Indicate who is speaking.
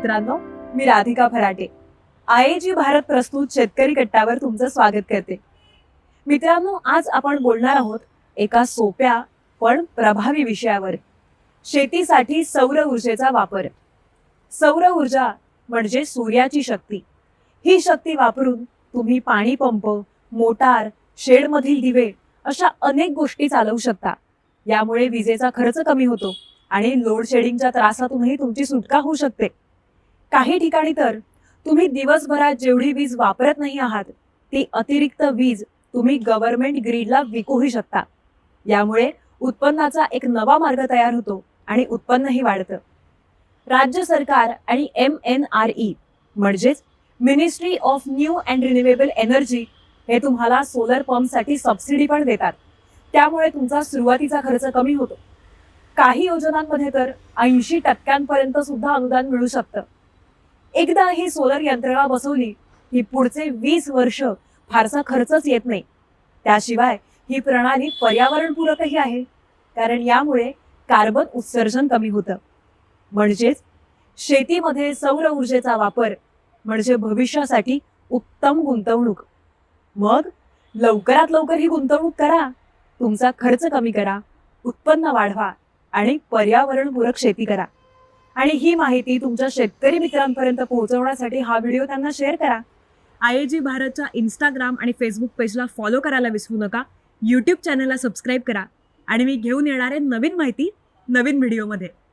Speaker 1: मित्रांनो, मी राधिका फराटे आयएजी भारत प्रस्तुत शेतकरी कट्टावर तुमचं स्वागत करते। मित्रांनो, आज आपण बोलणार आहोत एका सोप्या पण प्रभावी विषयावर, शेतीसाठी सौर ऊर्जेचा वापर। सौर ऊर्जा म्हणजे सूर्याची शक्ती। ही शक्ती वापरून तुम्ही पाणी पंप, मोटार, शेडमधील दिवे अशा अनेक गोष्टी चालवू शकता। यामुळे विजेचा खर्च कमी होतो आणि लोड शेडिंगच्या त्रासातूनही तुमची सुटका होऊ शकते। काही ठिकाणी तर तुम्ही दिवसभरात जेवढी वीज वापरत नाही आहात ती अतिरिक्त वीज तुम्ही गव्हर्नमेंट ग्रीडला विकूही शकता। यामुळे उत्पन्नाचा एक नवा मार्ग तयार होतो आणि उत्पन्नही वाढतं। राज्य सरकार आणि MNRE म्हणजेच ministry of new and renewable energy हे तुम्हाला सोलर पंपसाठी सबसिडी पण देतात। त्यामुळे तुमचा सुरुवातीचा खर्च कमी होतो। काही योजनांमध्ये तर 80% सुद्धा अनुदान मिळू शकतं। एकदा ही सोलर यंत्रणा बसवली की पुढचे 20 वर्ष फारसा खर्चच येत नाही। त्याशिवाय ही प्रणाली पर्यावरणपूरकही आहे, कारण यामुळे कार्बन उत्सर्जन कमी होतं। म्हणजेच शेतीमध्ये सौर ऊर्जेचा वापर म्हणजे भविष्यासाठी उत्तम गुंतवणूक। मग लवकरात लवकर ही गुंतवणूक करा, तुमचा खर्च कमी करा, उत्पन्न वाढवा आणि पर्यावरणपूरक शेती करा। आणि ही माहिती तुमच्या शेतकरी मित्रांपर्यंत पोहोचवण्यासाठी हा व्हिडिओ त्यांना शेअर करा। आयएजी भारतच्या इंस्टाग्राम आणि फेसबुक पेजला फॉलो करायला विसरू नका। यूट्यूब चॅनलला सबस्क्राईब करा आणि मी घेऊन येणारे नवीन माहिती नवीन व्हिडिओमध्ये।